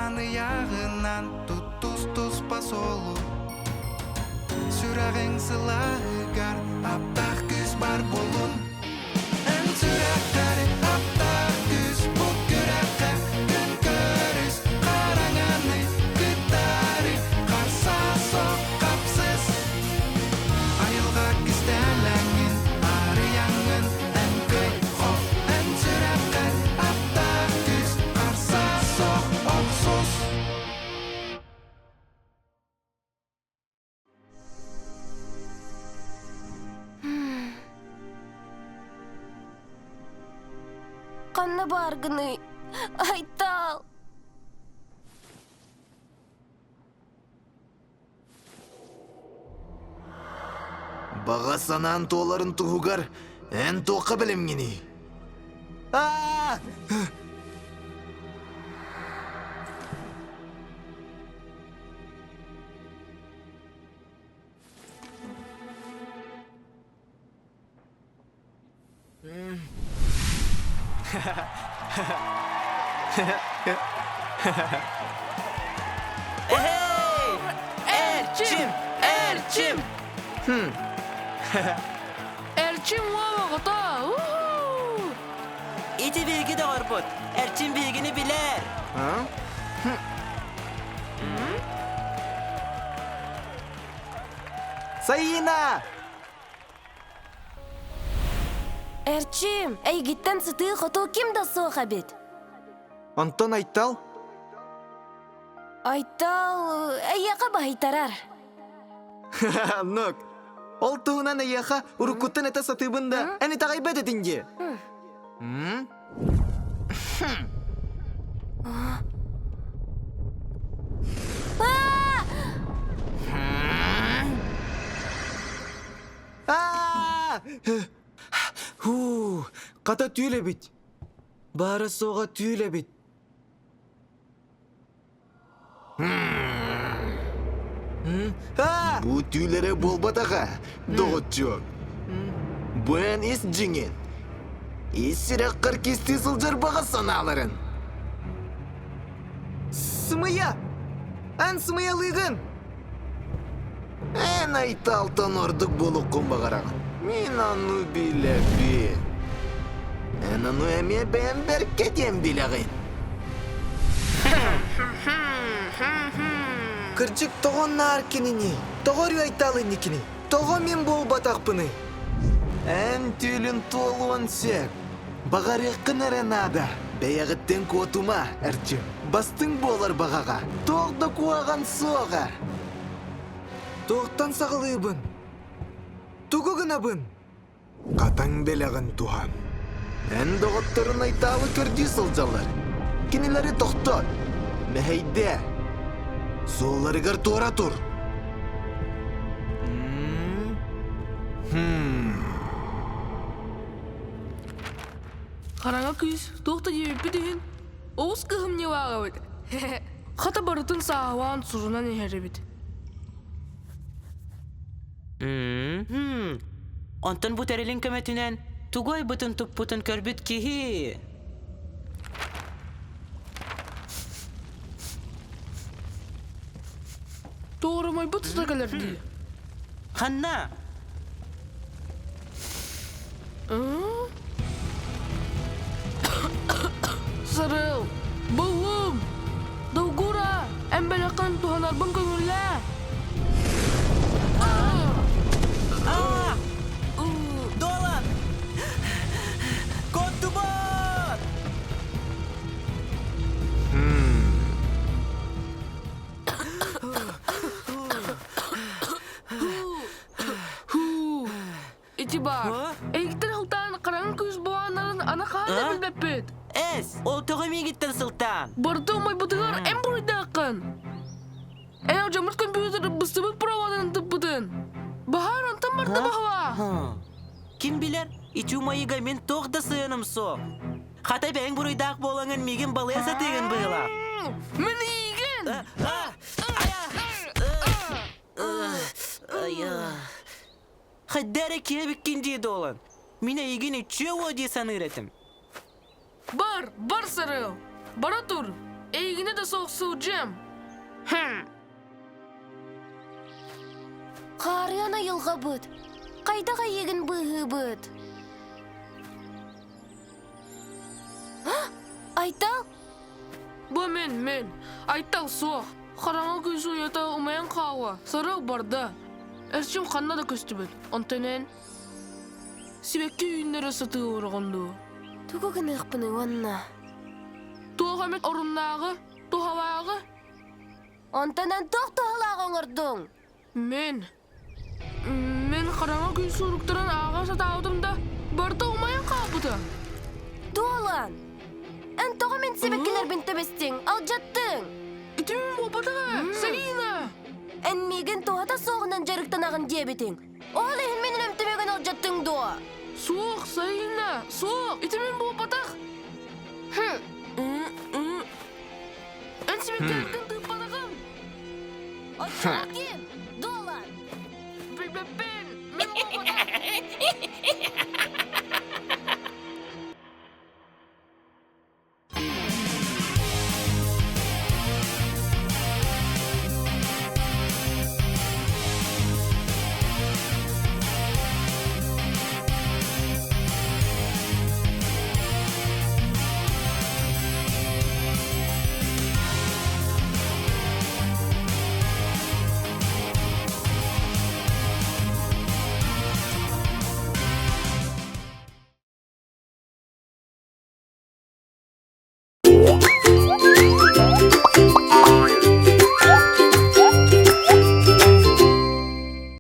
Жаны яғынан тус басолу Сүрағың сылағығар аптақ күз бар болун Ән сүрәқтәрі аптақ күз бұл күрәққа күн көріс Қараңаны күттәрі қарса соқ қапсыз Айылға кістәләңін ары яңын ән көй қоқ Ән сүрәққа аптақ күз қарса соқ оқсыз Қанны баргыны, айтал. Баға санан тооларын туғығар, ән тоққа білемгені. Erçim! Erçim vavaqata. İti bilgi de Orbut. Erçim bilgini biler. Sayina! Эрчим, әйгеттен сыты қоту кім да соға бет? Антон Айтал? Айтал, әйяқа байтарар. Нұк, ол туынан аяқа ұрыққыттын әті сатыбында әні тағай бәді дінге. Қата түйілі бит. Бары соға түйілі бит. Бұ түйілері болбатаға, доғыт жоқ. Бұян ес жіңен. Ес-сірек қыркесті сылжар баға саналарын. Сымыя! Ән сымыя лыгын! Ән Айталтан ордық болу құмбағарақ. Мен ану біләбі. Ән ану әме бән бәр кетем біләғын. Кырчык тоғын нар кеніне, тоғыр Айталы некіне, тоғы мен бол батақпыны. Ән түйілін толуын сәк, бағар еқін әрінада. Бәяғыттен көтума, әрчім, бастың болар бағаға, тоғды қуаған соға. Тоқтан сағылыбын, тұғығын абын. Қатаң белағын туған. Ән доғыттарын Айталы көрді сылжалар. Кенелері тоқтат, мәхейде. Соларығар туара тұр. Қараңа күз, тоқта жебеппі дейін. Оғыз қығым не ваға беді. Қата барытын сағуан сұрынан ехері беді. Онтан бұт әрелін көметінен туғай бұтын тұп-бұтын көрбіт кейі. Тоғырамай бұт ұстағалар дейді. Қанна? Сарыл, бұлым, дауғура, әмбәліқан туғанарбын көңілі. Долан! Көтті бұт! Ити бар, әйгіттен ұлтан қараңын күз болғанарын ана қағанда білбәппет. Әс, ол тұғы мегіттен сылтан. Барды ұмай бұтығар әм бұрыйды ақын. Ән ау жамырт компьютері бұстыбыт провадын тұп-бұтын. Бағар антан барды бағыва. Кім білер, ичу майыға мен тоқта сыйыным соқ. Қатай бәң бұрыйдақ болаңын меген балыя сатығын бұғыла. Мен егін! Қаддәрі кебіккен дейді олан. Мен егін үтші о дейсан үйретім. Бар сарыл. Бара тұр. Егіне da soğuk sucum. Qarıyana yılğa bıt. Qaydağa yegin bığı bıt. Aytal? Bu men. Aytal soğuk. Qarana gözü yata umayan qawa. Sarı barda. Erçim qanna da köstü bit. Ontanen. Sibekki üyünlere satı uğrağındı. Tugu gınıqpını vanna. Tuğa hamet orunnağı, tuğavağı. Ontanan toğtuğalağı oңırdың. Men qarana gün suruktaran ağa satağıdım da barda umayan qapıda. Dualan. En toğa men sebekkiler bintemestin, aljattың. İtimin bobatağı, sayına. En megen toğa da soğunan jarıktan ağın diyebitin. Oğlu hen menin emtemegen aljattың dua. Soğuk, sayına, soğuk. İtimin bobatak. En sebekkilerden tıppadağım. Açak